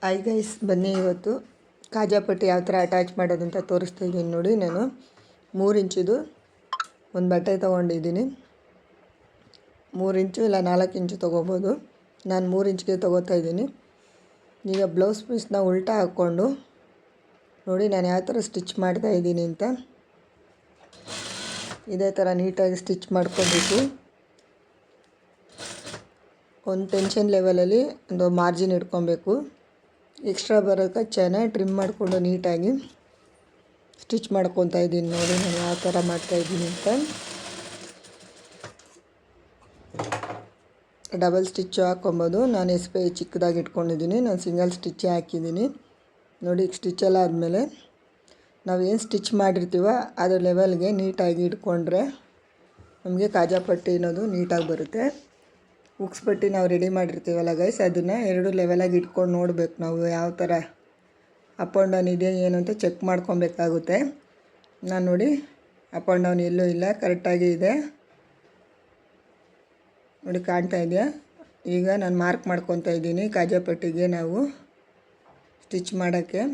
Hi guys, ಬನ್ನಿ ಇವತ್ತು ಕಾಜಾ ಪಟ್ಟಿ ಯಾವ ಥರ ಅಟ್ಯಾಚ್ ಮಾಡೋದಂತ ತೋರಿಸ್ತಾ ಇದ್ದೀನಿ ನೋಡಿ. ನಾನು 3 ಇಂಚಿದು ಒಂದು ಬಟ್ಟೆ ತೊಗೊಂಡಿದ್ದೀನಿ. 3 ಇಂಚು ಇಲ್ಲ 4 ಇಂಚು ತೊಗೋಬೋದು. ನಾನು 3 ಇಂಚಿಗೆ ತೊಗೋತಾ ಇದ್ದೀನಿ. ಈಗ ಬ್ಲೌಸ್ ಪೀಸ್ನ ಉಲ್ಟಾ ಹಾಕ್ಕೊಂಡು ನೋಡಿ ನಾನು ಯಾವ ಥರ ಸ್ಟಿಚ್ ಮಾಡ್ತಾ ಇದ್ದೀನಿ ಅಂತ. ಇದೇ ಥರ ನೀಟಾಗಿ ಸ್ಟಿಚ್ ಮಾಡ್ಕೊಬೇಕು. ಒಂದು ಟೆನ್ಷನ್ ಲೆವೆಲಲ್ಲಿ ಒಂದು ಮಾರ್ಜಿನ್ ಇಟ್ಕೊಬೇಕು. ಎಕ್ಸ್ಟ್ರಾ ಬರೋ ಕಚ್ಚನ ಟ್ರಿಮ್ ಮಾಡಿಕೊಂಡು ನೀಟಾಗಿ ಸ್ಟಿಚ್ ಮಾಡ್ಕೊತಾ ಇದ್ದೀನಿ ನೋಡಿ ನಾನು ಯಾವ ಥರ ಮಾಡ್ತಾಯಿದ್ದೀನಿ ಅಂತ. ಡಬಲ್ ಸ್ಟಿಚ್ಚು ಹಾಕ್ಕೊಬೋದು. ನಾನು ಎಸ್ಪೆ ಚಿಕ್ಕದಾಗಿ ಇಟ್ಕೊಂಡಿದ್ದೀನಿ, ನಾನು ಸಿಂಗಲ್ ಸ್ಟಿಚ್ಚೇ ಹಾಕಿದ್ದೀನಿ ನೋಡಿ. ಈಗ ಸ್ಟಿಚ್ಚೆಲ್ಲ ಆದಮೇಲೆ ನಾವು ಏನು ಸ್ಟಿಚ್ ಮಾಡಿರ್ತೀವೋ ಅದರ ಲೆವೆಲ್ಗೆ ನೀಟಾಗಿ ಇಟ್ಕೊಂಡ್ರೆ ನಮಗೆ ಕಾಜಾ ಪಟ್ಟಿ ಅನ್ನೋದು ನೀಟಾಗಿ ಬರುತ್ತೆ. ಉಕ್ಸ್ ಪಟ್ಟಿ ನಾವು ರೆಡಿ ಮಾಡಿರ್ತೀವಲ್ಲ ಗೈಸ್, ಅದನ್ನು 2 ಲೆವೆಲಾಗಿ ಇಟ್ಕೊಂಡು ನೋಡಬೇಕು ನಾವು ಯಾವ ಥರ ಅಪ್ ಆ್ಯಂಡ್ ಡೌನ್ ಇದೆ ಏನು ಅಂತ ಚೆಕ್ ಮಾಡ್ಕೊಬೇಕಾಗುತ್ತೆ. ನಾನು ನೋಡಿ ಅಪ್ ಆ್ಯಂಡ್ ಡೌನ್ ಎಲ್ಲೂ ಇಲ್ಲ, ಕರೆಕ್ಟಾಗಿ ಇದೆ ನೋಡಿ, ಕಾಣ್ತಾ ಇದೆಯಾ. ಈಗ ನಾನು ಮಾರ್ಕ್ ಮಾಡ್ಕೊತಾ ಇದ್ದೀನಿ ಕಾಜಾ ಪಟ್ಟಿಗೆ ನಾವು ಸ್ಟಿಚ್ ಮಾಡೋಕ್ಕೆ.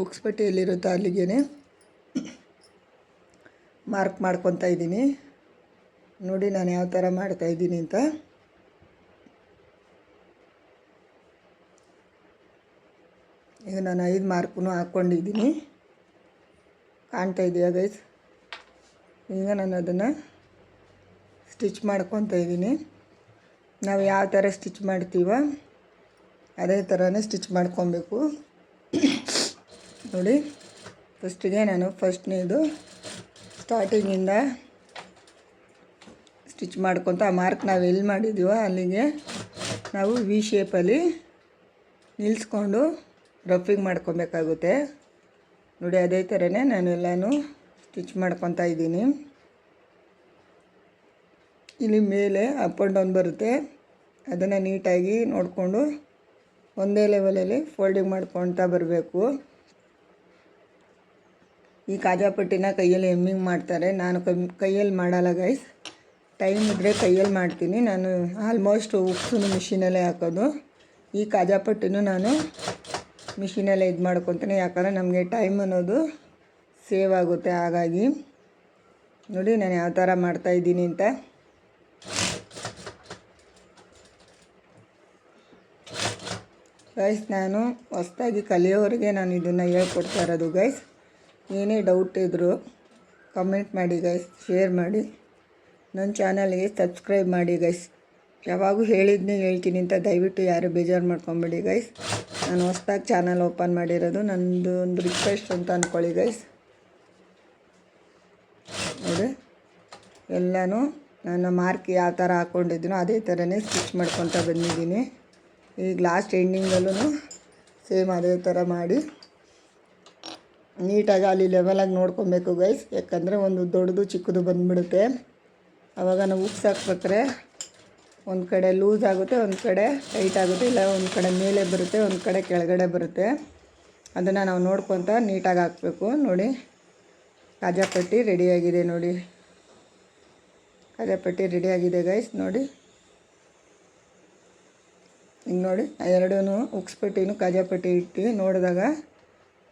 ಉಕ್ಸ್ ಪಟ್ಟಿ ಎಲ್ಲಿರುತ್ತೋ ಅಲ್ಲಿಗೆ ಮಾರ್ಕ್ ಮಾಡ್ಕೊತಾ ಇದ್ದೀನಿ ನೋಡಿ ನಾನು ಯಾವ ಥರ ಮಾಡ್ತಾಯಿದ್ದೀನಿ ಅಂತ. ಈಗ ನಾನು 5 ಮಾರ್ಕೂ ಹಾಕ್ಕೊಂಡಿದ್ದೀನಿ, ಕಾಣ್ತಾ ಇದೆಯಾ ಗೈಸ್. ಈಗ ನಾನು ಅದನ್ನು ಸ್ಟಿಚ್ ಮಾಡ್ಕೊತಾ ಇದ್ದೀನಿ. ನಾವು ಯಾವ ಥರ ಸ್ಟಿಚ್ ಮಾಡ್ತೀವೋ ಅದೇ ಥರನೇ ಸ್ಟಿಚ್ ಮಾಡ್ಕೊಬೇಕು ನೋಡಿ. ಫಸ್ಟಿಗೆ ನಾನು ಫಸ್ಟ್ನೇದು ಸ್ಟಾರ್ಟಿಂಗಿಂದ ಸ್ಟಿಚ್ ಮಾಡ್ಕೊತ ಆ ಮಾರ್ಕ್ ನಾವು ಎಲ್ಲಿ ಮಾಡಿದ್ದೀವೋ ಅಲ್ಲಿಗೆ ನಾವು ವಿ ಶೇಪಲ್ಲಿ ನಿಲ್ಲಿಸ್ಕೊಂಡು ರಫಿಂಗ್ ಮಾಡ್ಕೊಬೇಕಾಗುತ್ತೆ ನೋಡಿ. ಅದೇ ಥರನೇ ನಾನು ಎಲ್ಲನೂ ಸ್ಟಿಚ್ ಮಾಡ್ಕೊತಾ ಇದ್ದೀನಿ. ಇಲ್ಲಿ ಮೇಲೆ ಅಪ್ ಆ್ಯಂಡ್ ಡೌನ್ ಬರುತ್ತೆ, ಅದನ್ನು ನೀಟಾಗಿ ನೋಡಿಕೊಂಡು ಒಂದೇ ಲೆವೆಲಲ್ಲಿ ಫೋಲ್ಡಿಂಗ್ ಮಾಡ್ಕೊತಾ ಬರಬೇಕು. ಈ ಕಾಜಾ ಪಟ್ಟಿನ ಕೈಯಲ್ಲಿ ಎಮ್ಮಿಂಗ್ ಮಾಡ್ತಾರೆ, ನಾನು ಕೈಯಲ್ಲಿ ಮಾಡಲ್ಲ ಗೈಸ್. ಟೈಮ್ ಇದ್ದರೆ ಕೈಯಲ್ಲಿ ಮಾಡ್ತೀನಿ. ನಾನು ಆಲ್ಮೋಸ್ಟ್ ಉಕ್ಸು ಮಿಷಿನಲ್ಲೇ ಹಾಕೋದು. ಈ ಕಾಜಾ ಪಟ್ಟಿನೂ ನಾನು ಮಿಷಿನಲ್ಲೇ ಇದು ಮಾಡ್ಕೊತೀನಿ, ಯಾಕಂದರೆ ನಮಗೆ ಟೈಮ್ ಅನ್ನೋದು ಸೇವ್ ಆಗುತ್ತೆ. ಹಾಗಾಗಿ ನೋಡಿ ನಾನು ಯಾವ ಥರ ಮಾಡ್ತಾಯಿದ್ದೀನಿ ಅಂತ. ಗೈಸ್, ನಾನು ಹೊಸದಾಗಿ ಕಲಿಯೋರಿಗೆ ನಾನು ಇದನ್ನು ಹೇಳ್ಕೊಡ್ತಾ ಇರೋದು ಗೈಸ್. ಏನೇ ಡೌಟ್ ಇದ್ದರೂ ಕಮೆಂಟ್ ಮಾಡಿ ಗೈಸ್, ಶೇರ್ ಮಾಡಿ, ನನ್ನ ಚಾನಲ್ಗೆ ಸಬ್ಸ್ಕ್ರೈಬ್ ಮಾಡಿ ಗೈಸ್. ಯಾವಾಗೂ ಹೇಳಿದ್ನೇ ಹೇಳ್ತೀನಿ ಅಂತ ದಯವಿಟ್ಟು ಯಾರು ಬೇಜಾರು ಮಾಡ್ಕೊಬೇಡಿ ಗೈಸ್. ನಾನು ಹೊಸದಾಗಿ ಚಾನಲ್ ಓಪನ್ ಮಾಡಿರೋದು, ನನ್ನದು ಒಂದು ರಿಕ್ವೆಸ್ಟ್ ಅಂತ ಅಂದ್ಕೊಳ್ಳಿ ಗೈಸ್. ನೋಡಿ ಎಲ್ಲನೂ ನನ್ನ ಮಾರ್ಕ್ ಯಾವ ಥರ ಹಾಕ್ಕೊಂಡಿದ್ದೀನೋ ಅದೇ ಥರನೇ ಸ್ಟಿಚ್ ಮಾಡ್ಕೊತ ಬಂದಿದ್ದೀನಿ. ಈಗ ಲಾಸ್ಟ್ ಎಂಡಿಂಗಲ್ಲೂ ಸೇಮ್ ಅದೇ ಥರ ಮಾಡಿ ನೀಟಾಗಿ ಅಲ್ಲಿ ಲೆವೆಲಾಗಿ ನೋಡ್ಕೊಬೇಕು ಗೈಸ್. ಯಾಕಂದರೆ ಒಂದು ದೊಡ್ಡದು ಚಿಕ್ಕದು ಬಂದುಬಿಡುತ್ತೆ. ಆವಾಗ ನಾವು ಉಕ್ಸ್ ಹಾಕ್ಬೇಕಾರೆ ಒಂದು ಕಡೆ ಲೂಸ್ ಆಗುತ್ತೆ, ಒಂದು ಕಡೆ ಟೈಟ್ ಆಗುತ್ತೆ, ಇಲ್ಲ ಒಂದು ಕಡೆ ಮೇಲೆ ಬರುತ್ತೆ, ಒಂದು ಕಡೆ ಕೆಳಗಡೆ ಬರುತ್ತೆ. ಅದನ್ನು ನಾವು ನೋಡ್ಕೊತ ನೀಟಾಗಿ ಹಾಕಬೇಕು ನೋಡಿ. ಕಾಜಾ ಪಟ್ಟಿ ರೆಡಿಯಾಗಿದೆ ನೋಡಿ, ಕಾಜಾ ಪಟ್ಟಿ ರೆಡಿಯಾಗಿದೆ ಗೈಸ್ ನೋಡಿ. ಈಗ ನೋಡಿ ಎರಡೂ ಉಕ್ಸ್ ಪಟ್ಟಿನೂ ಕಾಜಾ ಪಟ್ಟಿ ಇಟ್ಟು ನೋಡಿದಾಗ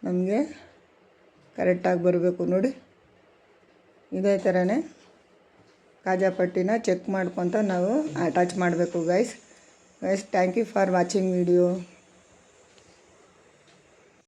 ನಮಗೆ ಕರೆಕ್ಟಾಗಿ ಬರಬೇಕು ನೋಡಿ. ಇದೇ ಥರನೇ ಕಾಜಾ ಪಟ್ಟಿನ ಚೆಕ್ ಮಾಡ್ಕೊತ ನಾವು ಅಟ್ಯಾಚ್ ಮಾಡಬೇಕು guys. Thank you for watching video.